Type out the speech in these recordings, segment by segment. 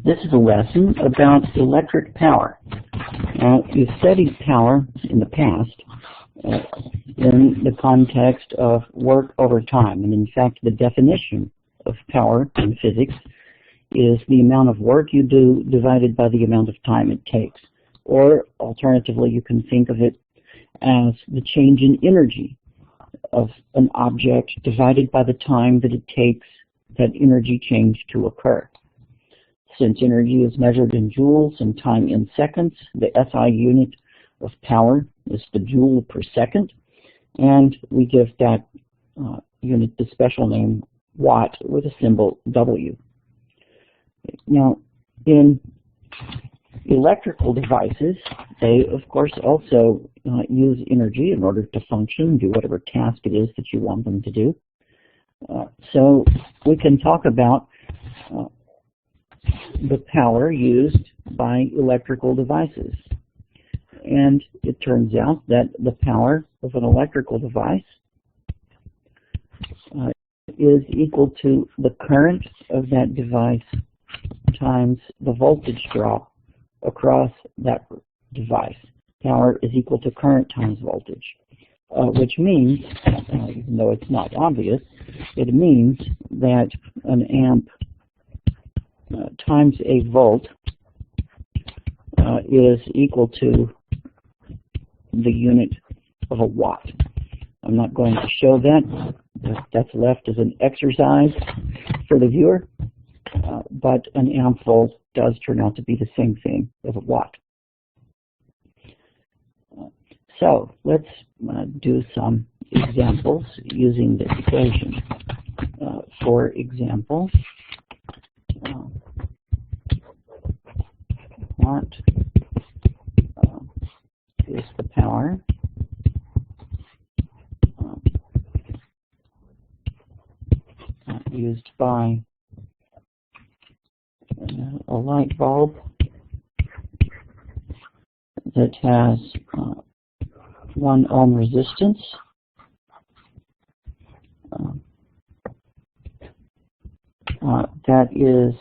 This is a lesson about electric power. Now, you've studied power in the past in the context of work over time. And in fact, the definition of power in physics is the amount of work you do divided by the amount of time it takes. Or alternatively, you can think of it as the change in energy of an object divided by the time that it takes that energy change to occur. Since energy is measured in joules and time in seconds, the SI unit of power is the joule per second, and we give that unit the special name watt with a symbol W. Now, in electrical devices, they of course also use energy in order to function, do whatever task it is that you want them to do. So we can talk about the power used by electrical devices. And it turns out that the power of an electrical device is equal to the current of that device times the voltage drop across that device. Power is equal to current times voltage, which means, even though it's not obvious, it means that an amp times a volt is equal to the unit of a watt. I'm not going to show that. That's left as an exercise for the viewer, but an amp volt does turn out to be the same thing as a watt. So let's do some examples using this equation. For example, what is the power used by a light bulb that has 1 ohm resistance, that is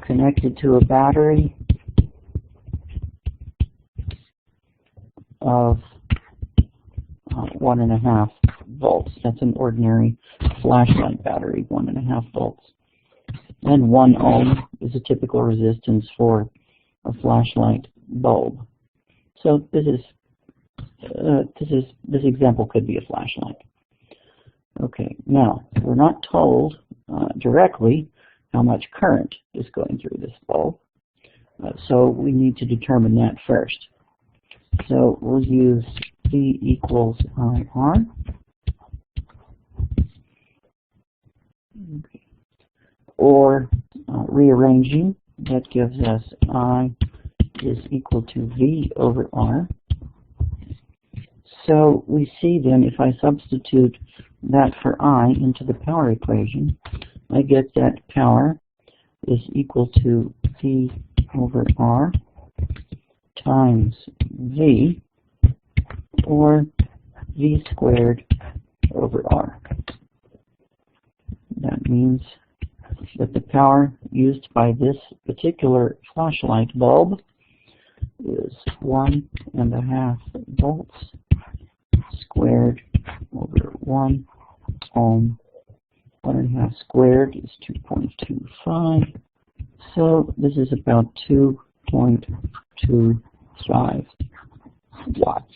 connected to a battery of 1.5 volts. That's an ordinary flashlight battery, 1.5 volts. And 1 ohm is a typical resistance for a flashlight bulb. So this example could be a flashlight. Okay, now we're not told directly how much current is going through this bulb, so we need to determine that first. So we'll use V equals IR. Okay. Or rearranging, that gives us I is equal to V over R. So we see then, if I substitute that for I into the power equation, I get that power is equal to V over R times V, or V squared over R. That means that the power used by this particular flashlight bulb is 1.5 volts squared over 1 ohm. 1.5 squared is 2.25. So this is about 2.25 watts.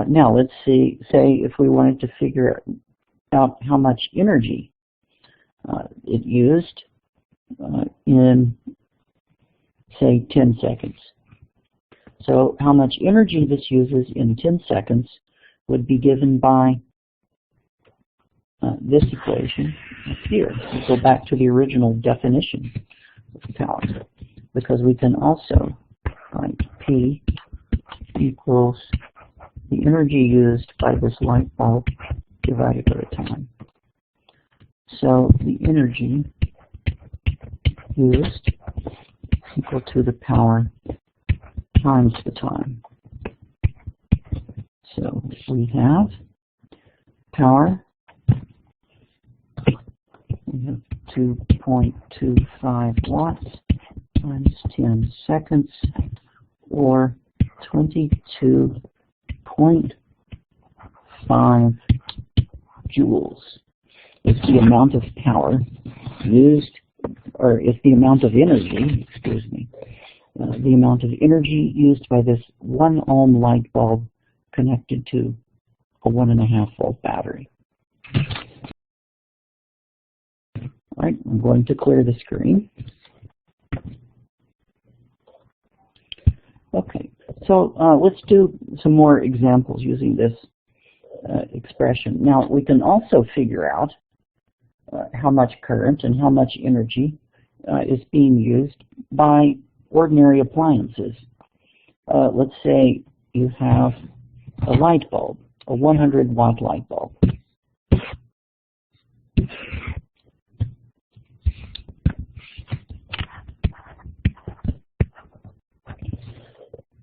Now let's say if we wanted to figure out how much energy it used in, say, 10 seconds. So how much energy this uses in 10 seconds would be given by this equation up here. We'll go back to the original definition of power, because we can also write P equals the energy used by this light bulb divided by the time. So the energy used equal to the power times the time. So we have power, we have 22.25 watts times 10 seconds, or 22.5 joules. It's the amount of power used, or it's the amount of energy, excuse me, the amount of energy used by this 1 ohm light bulb connected to a 1.5 volt battery. All right, I'm going to clear the screen. Okay, so let's do some more examples using this expression. Now, we can also figure out how much current and how much energy is being used by ordinary appliances. Let's say you have a light bulb, a 100-watt light bulb.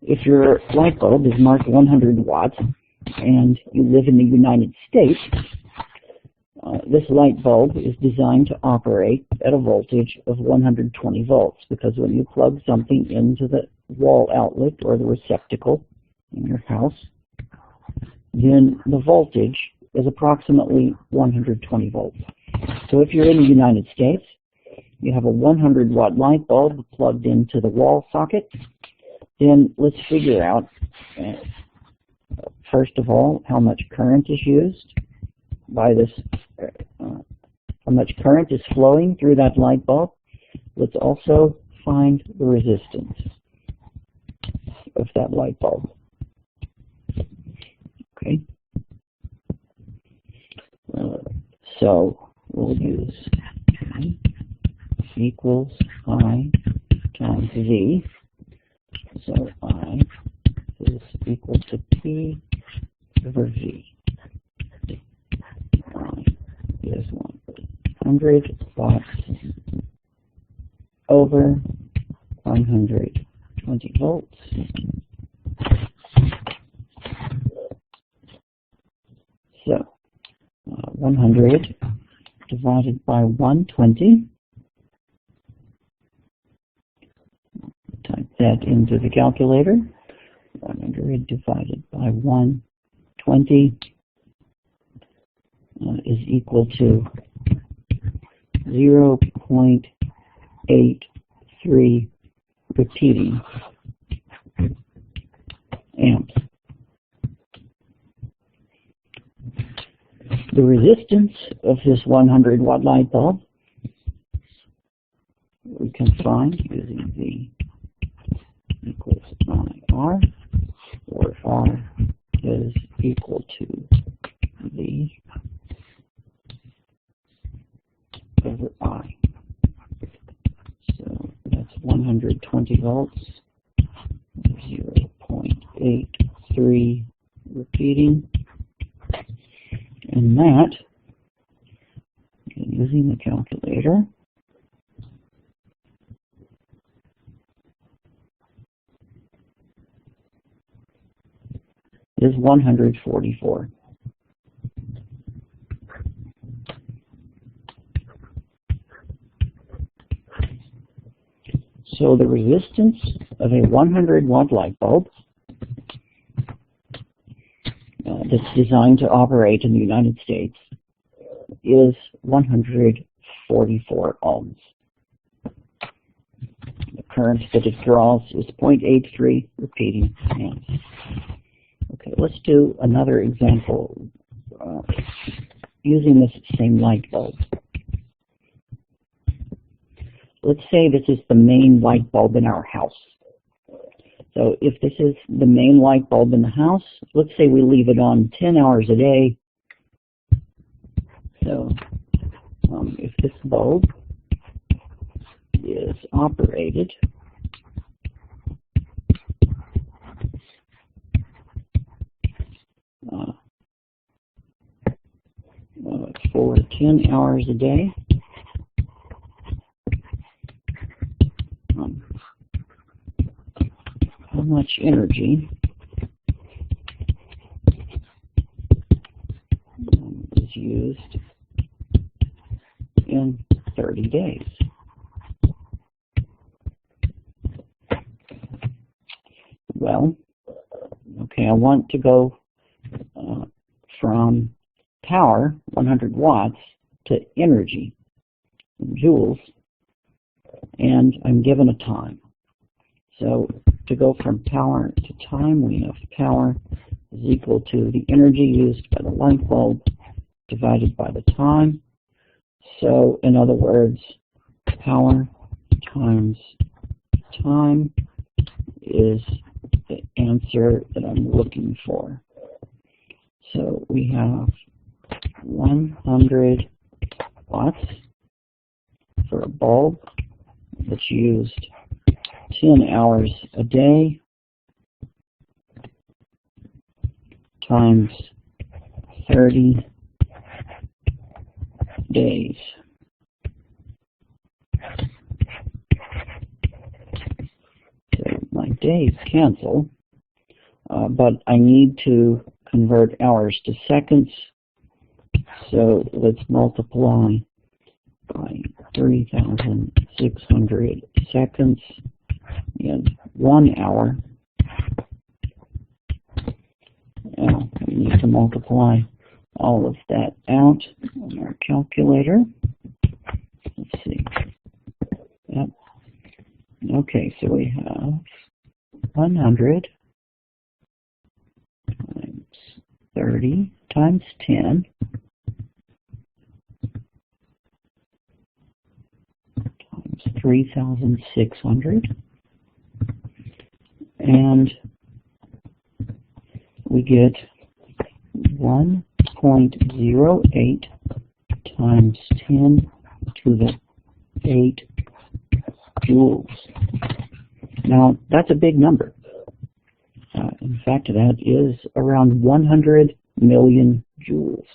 If your light bulb is marked 100 watts and you live in the United States, this light bulb is designed to operate at a voltage of 120 volts, because when you plug something into the wall outlet or the receptacle in your house, then the voltage is approximately 120 volts. So if you're in the United States, you have a 100-watt light bulb plugged into the wall socket, then let's figure out, first of all, how much current is used by this, how much current is flowing through that light bulb. Let's also find the resistance of that light bulb. Okay. So we'll use P equals I times V. So I is equal to P over V. I is 100 watts over 120 volts. So 100 divided by 120. Type that into the calculator. 100 divided by 120 is equal to 0.83 repeating amps. The resistance of this 100-watt light bulb we can find using V equals IR, where R is equal to V over I. So that's 120 volts, 0.83 repeating, and that, using the calculator, is 144. So the resistance of a 100-watt light bulb that's designed to operate in the United States is 144 ohms. The current that it draws is 0.83 repeating amps. Okay, let's do another example using this same light bulb. Let's say this is the main light bulb in our house. So if this is the main light bulb in the house, let's say we leave it on 10 hours a day. So if this bulb is operated for 10 hours a day, how much energy is used in 30 days. Well, okay, I want to go from power, 100 watts, to energy, joules, and I'm given a time. So to go from power to time, we have power is equal to the energy used by the light bulb divided by the time. So in other words, power times time is the answer that I'm looking for. So we have 100 watts for a bulb that's used 10 hours a day times 30 days. So my days cancel, but I need to convert hours to seconds. So let's multiply by 3,600 seconds in 1 hour. Now we need to multiply all of that out on our calculator. Let's see. Yep. Okay, so we have 100 times 30 times 10 times 3,600, and we get 1.08 times 10 to the 8 joules. Now, that's a big number. In fact, that is around 100 million joules.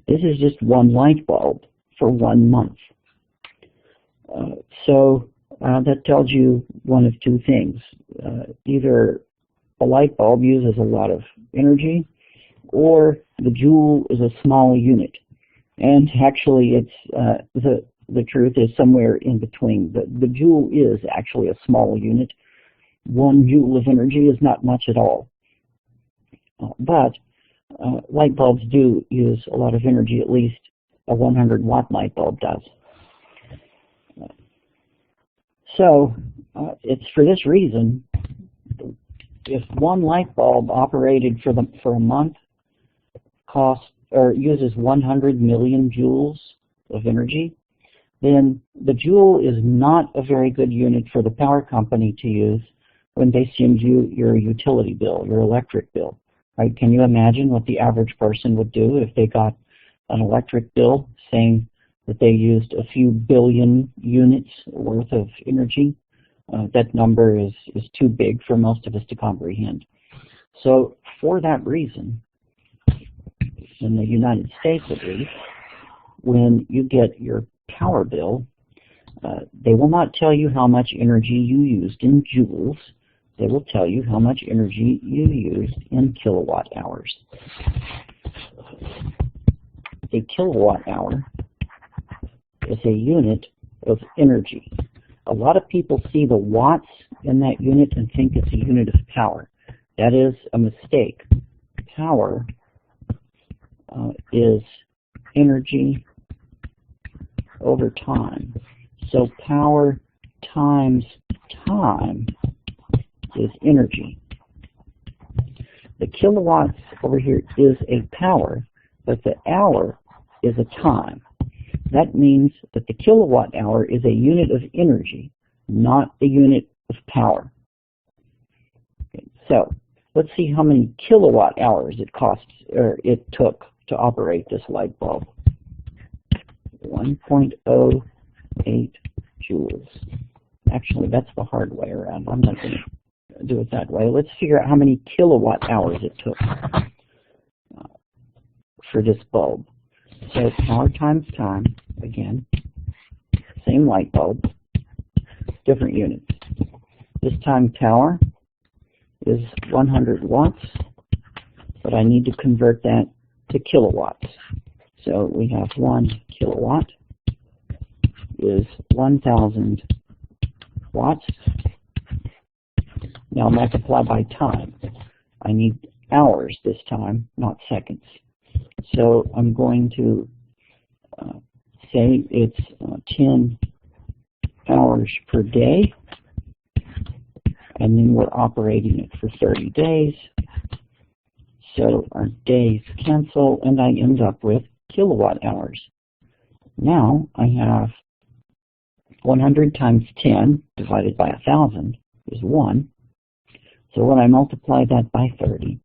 This is just one light bulb for 1 month. So that tells you one of two things. Either a light bulb uses a lot of energy, or the joule is a small unit. And actually, it's the truth is somewhere in between. The joule is actually a small unit. 1 joule of energy is not much at all. But light bulbs do use a lot of energy, at least a 100-watt light bulb does. So it's for this reason, if one light bulb operated for a month uses 100 million joules of energy, then the joule is not a very good unit for the power company to use when they send you your utility bill, your electric bill. Right? Can you imagine what the average person would do if they got an electric bill saying that they used a few billion units worth of energy? That number is too big for most of us to comprehend. So for that reason, in the United States at least, when you get your power bill, they will not tell you how much energy you used in joules. They will tell you how much energy you used in kilowatt hours. A kilowatt hour is a unit of energy. A lot of people see the watts in that unit and think it's a unit of power. That is a mistake. Power is energy over time. So power times time is energy. The kilowatts over here is a power, but the hour is a time. That means that the kilowatt hour is a unit of energy, not a unit of power. Okay, so let's see how many kilowatt hours it took to operate this light bulb. 1.08 joules. Actually, that's the hard way around. I'm not going to do it that way. Let's figure out how many kilowatt hours it took for this bulb. So power times time, again, same light bulb, different units. This time power is 100 watts, but I need to convert that to kilowatts. So we have 1 kilowatt is 1,000 watts. Now multiply by time. I need hours this time, not seconds. So I'm going to say it's 10 hours per day, and then we're operating it for 30 days. So our days cancel, and I end up with kilowatt hours. Now I have 100 times 10 divided by 1,000 is 1. So when I multiply that by 30,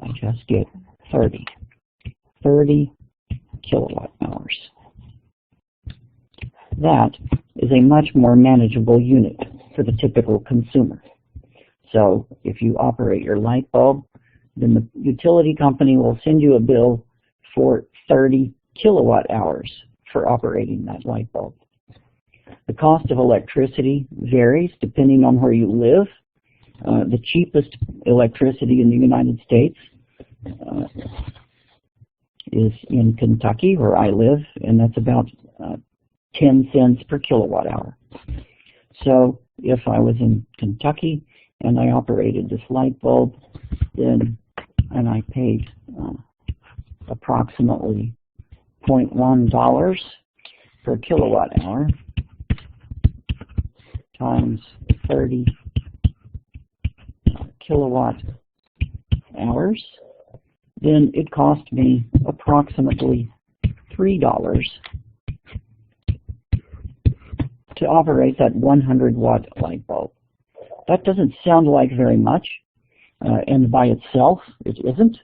I just get 30 kilowatt hours. That is a much more manageable unit for the typical consumer. So if you operate your light bulb, then the utility company will send you a bill for 30 kilowatt hours for operating that light bulb. The cost of electricity varies depending on where you live. The cheapest electricity in the United States is in Kentucky, where I live, and that's about 10 cents per kilowatt hour. So if I was in Kentucky and I operated this light bulb, and I paid approximately $0.1 per kilowatt hour times 30 kilowatt hours, then it cost me approximately $3 to operate that 100-watt light bulb. That doesn't sound like very much, and by itself it isn't.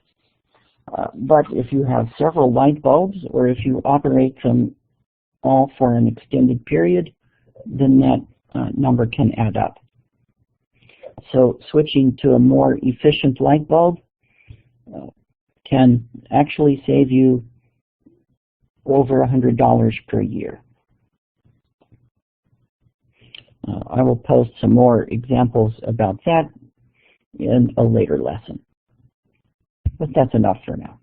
But if you have several light bulbs, or if you operate them all for an extended period, then that number can add up. So switching to a more efficient light bulb can actually save you over $100 per year. I will post some more examples about that in a later lesson. But that's enough for now.